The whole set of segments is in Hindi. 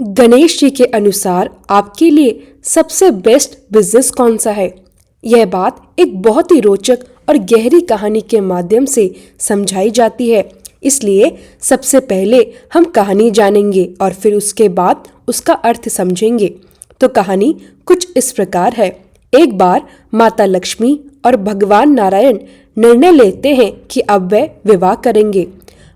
गणेश जी के अनुसार आपके लिए सबसे बेस्ट बिजनेस कौन सा है? यह बात एक बहुत ही रोचक और गहरी कहानी के माध्यम से समझाई जाती है। इसलिए सबसे पहले हम कहानी जानेंगे और फिर उसके बाद उसका अर्थ समझेंगे। तो कहानी कुछ इस प्रकार है। एक बार माता लक्ष्मी और भगवान नारायण निर्णय लेते हैं कि अब वे विवाह करेंगे।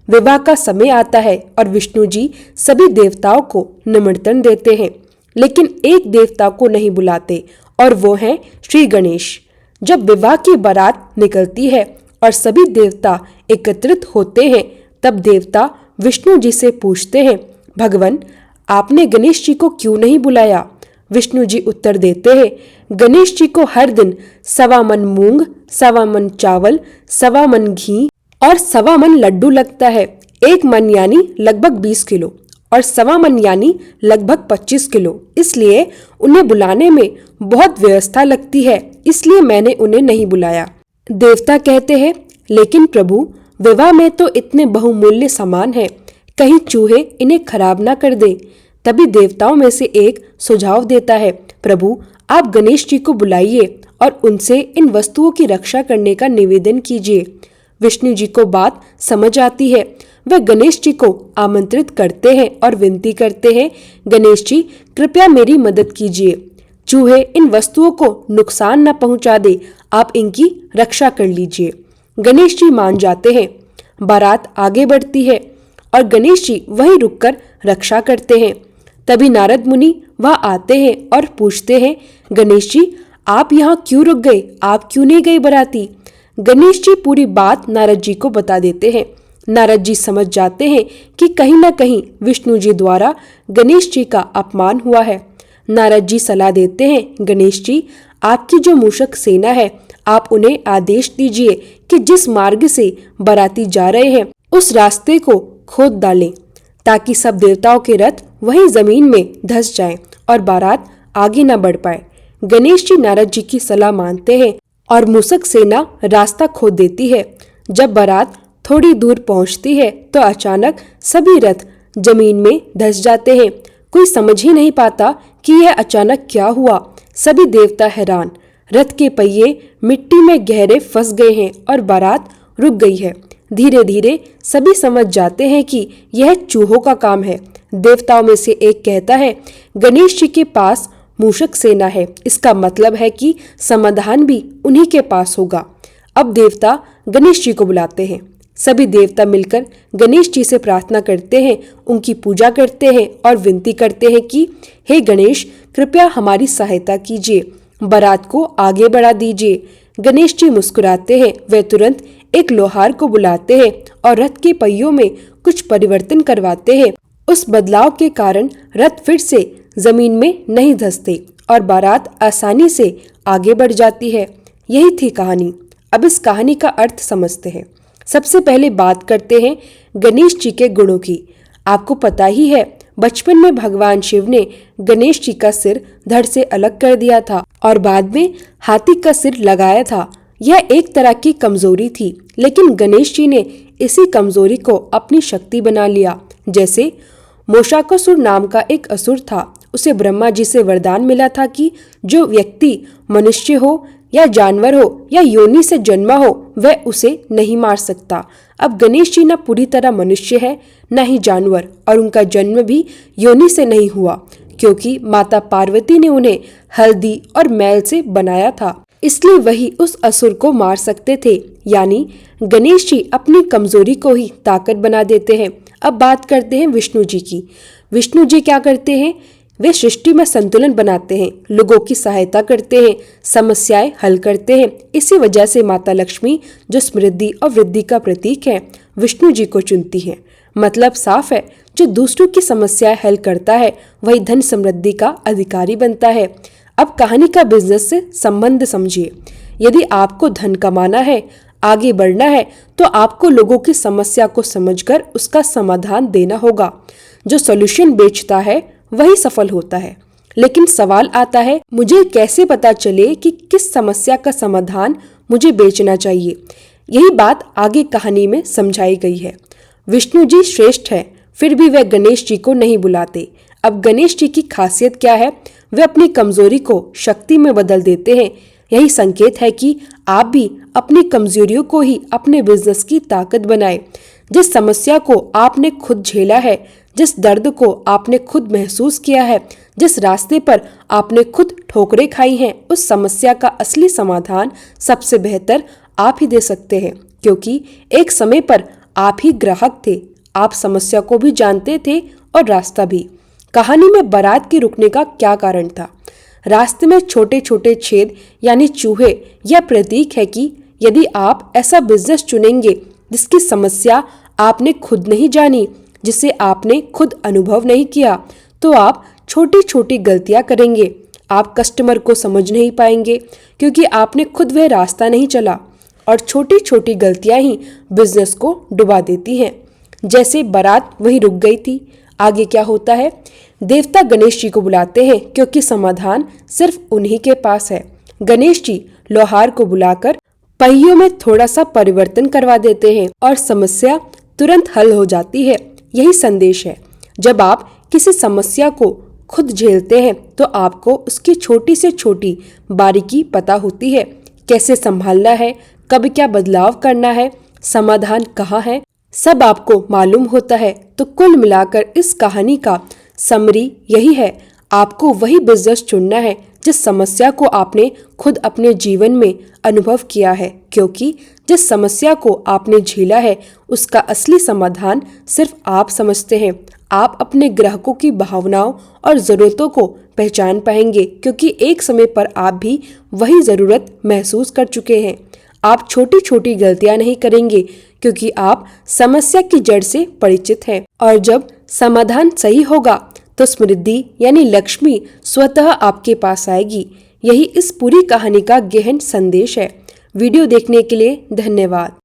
विवाह का समय आता है और विष्णु जी सभी देवताओं को निमंत्रण देते हैं, लेकिन एक देवता को नहीं बुलाते और वो है श्री गणेश। जब विवाह की बारात निकलती है और सभी देवता एकत्रित होते हैं, तब देवता विष्णु जी से पूछते हैं, भगवान, आपने गणेश जी को क्यों नहीं बुलाया? विष्णु जी उत्तर देते हैं, गणेश जी को हर दिन 1.25 मन मूंग, 1.25 मन चावल, 1.25 मन घी और 1.25 मन लड्डू लगता है। 1 मन यानी लगभग 20 किलो और 1.25 मन यानी लगभग 25 किलो। इसलिए उन्हें बुलाने में बहुत व्यवस्था लगती है, इसलिए मैंने उन्हें नहीं बुलाया। देवता कहते हैं, लेकिन प्रभु, विवाह में तो इतने बहुमूल्य सामान है, कहीं चूहे इन्हें खराब ना कर दे। तभी देवताओं में से एक सुझाव देता है, प्रभु, आप गणेश जी को बुलाइए और उनसे इन वस्तुओं की रक्षा करने का निवेदन कीजिए। विष्णु जी को बात समझ आती है। वे गणेश जी को आमंत्रित करते हैं और विनती करते हैं, गणेश जी, कृपया मेरी मदद कीजिए। चूहे इन वस्तुओं को नुकसान न पहुंचा दे, आप इनकी रक्षा कर लीजिए। गणेश जी मान जाते हैं। बारात आगे बढ़ती है और गणेश जी वहीं रुककर रक्षा करते हैं। तभी नारद मुनि वहां आते हैं और पूछते हैं, गणेश जी, आप यहाँ क्यों रुक गए? आप क्यों नहीं गए बाराती? गणेश जी पूरी बात नारद जी को बता देते हैं। नारद जी समझ जाते हैं कि कहीं न कहीं विष्णु जी द्वारा गणेश जी का अपमान हुआ है। नारद जी सलाह देते हैं, गणेश जी, आपकी जो मूषक सेना है, आप उन्हें आदेश दीजिए कि जिस मार्ग से बाराती जा रहे हैं उस रास्ते को खोद डालें, ताकि सब देवताओं के रथ वहीं जमीन में धंस जाएं और बारात आगे न बढ़ पाए। गणेश जी नारद जी की सलाह मानते हैं और मूषक सेना रास्ता खोद देती है। जब बारात थोड़ी दूर पहुंचती है तो अचानक सभी रथ जमीन में धंस जाते हैं। कोई समझ ही नहीं पाता कि यह अचानक क्या हुआ। सभी देवता हैरान। रथ के पहिए मिट्टी में गहरे फंस गए हैं और बारात रुक गई है। धीरे धीरे सभी समझ जाते हैं कि यह चूहों का काम है। देवताओं में से एक कहता है, गणेश जी के पास मूषक सेना है, इसका मतलब है कि समाधान भी उन्हीं के पास होगा। अब देवता गणेश जी को बुलाते हैं। सभी देवता मिलकर गणेश जी से प्रार्थना करते हैं, उनकी पूजा करते हैं और विनती करते हैं कि हे गणेश, कृपया हमारी सहायता कीजिए, बारात को आगे बढ़ा दीजिए। गणेश जी मुस्कुराते हैं। वे तुरंत एक लोहार को बुलाते हैं और रथ के पहियों में कुछ परिवर्तन करवाते हैं। उस बदलाव के कारण रथ फिर से जमीन में नहीं धंसते और बारात आसानी से आगे बढ़ जाती है। यही थी कहानी। अब इस कहानी का अर्थ समझते हैं। सबसे पहले बात करते हैं गणेश जी के गुणों की। आपको पता ही है, बचपन में भगवान शिव ने गणेश जी का सिर धड़ से अलग कर दिया था और बाद में हाथी का सिर लगाया था। यह एक तरह की कमजोरी थी, लेकिन गणेश जी ने इसी कमजोरी को अपनी शक्ति बना लिया। जैसे मोशाकासुर नाम का एक असुर था, उसे ब्रह्मा जी से वरदान मिला था कि जो व्यक्ति मनुष्य हो या जानवर हो या योनि से जन्मा हो, वह उसे नहीं मार सकता। अब गणेश जी न पूरी तरह मनुष्य है, न ही जानवर, और उनका जन्म भी योनि से नहीं हुआ, क्योंकि माता पार्वती ने उन्हें हल्दी और मैल से बनाया था। इसलिए वही उस असुर को मार सकते थे। यानी गणेश जी अपनी कमजोरी को ही ताकत बना देते हैं। अब बात करते हैं विष्णु जी की। विष्णु जी क्या करते हैं? वे सृष्टि में संतुलन बनाते हैं, लोगों की सहायता करते हैं, समस्याएं हल करते हैं। इसी वजह से माता लक्ष्मी, जो समृद्धि और वृद्धि का प्रतीक है, विष्णु जी को चुनती है। मतलब साफ है, जो दूसरों की समस्याएं हल करता है वही धन समृद्धि का अधिकारी बनता है। अब कहानी का बिजनेस से संबंध समझिए। यदि आपको धन कमाना है, आगे बढ़ना है, तो आपको लोगों की समस्या को समझकर उसका समाधान देना होगा। जो सॉल्यूशन बेचता है वही सफल होता है। लेकिन सवाल आता है, मुझे कैसे पता चले कि किस समस्या का समाधान मुझे बेचना चाहिए? यही बात आगे कहानी में समझाई गई है। विष्णु जी श्रेष्ठ है, फिर भी वे गणेश जी को नहीं बुलाते। अब गणेश जी की खासियत क्या है? वे अपनी कमजोरी को शक्ति में बदल देते हैं। यही संकेत है कि आप भी अपनी कमजोरियों को ही अपने बिजनेस की ताकत बनाएं। जिस समस्या को आपने खुद झेला है, जिस दर्द को आपने खुद महसूस किया है, जिस रास्ते पर आपने खुद ठोकरें खाई हैं, उस समस्या का असली समाधान सबसे बेहतर आप ही दे सकते हैं, क्योंकि एक समय पर आप ही ग्राहक थे। आप समस्या को भी जानते थे और रास्ता भी। कहानी में बारात के रुकने का क्या कारण था? रास्ते में छोटे छोटे छेद यानी चूहे यह प्रतीक है कि यदि आप ऐसा बिजनेस चुनेंगे जिसकी समस्या आपने खुद नहीं जानी, जिसे आपने खुद अनुभव नहीं किया, तो आप छोटी छोटी गलतियां करेंगे। आप कस्टमर को समझ नहीं पाएंगे क्योंकि आपने खुद वह रास्ता नहीं चला, और छोटी छोटी गलतियां ही बिजनेस को डुबा देती हैं। जैसे बारात वहीं रुक गई थी। आगे क्या होता है? देवता गणेश जी को बुलाते हैं क्योंकि समाधान सिर्फ उन्हीं के पास है। गणेश जी लोहार को बुलाकर पहियों में थोड़ा सा परिवर्तन करवा देते हैं और समस्या तुरंत हल हो जाती है। यही संदेश है। जब आप किसी समस्या को खुद झेलते हैं तो आपको उसकी छोटी से छोटी बारीकी पता होती है। कैसे संभालना है, कब क्या बदलाव करना है, समाधान कहाँ है, सब आपको मालूम होता है। तो कुल मिलाकर इस कहानी का समरी यही है, आपको वही बिजनेस चुनना है जिस समस्या को आपने खुद अपने जीवन में अनुभव किया है, क्योंकि जिस समस्या को आपने झेला है उसका असली समाधान सिर्फ आप समझते हैं। आप अपने ग्राहकों की भावनाओं और ज़रूरतों को पहचान पाएंगे, क्योंकि एक समय पर आप भी वही ज़रूरत महसूस कर चुके हैं। आप छोटी छोटी गलतियां नहीं करेंगे क्योंकि आप समस्या की जड़ से परिचित हैं, और जब समाधान सही होगा तो समृद्धि यानी लक्ष्मी स्वतः आपके पास आएगी। यही इस पूरी कहानी का गहन संदेश है। वीडियो देखने के लिए धन्यवाद।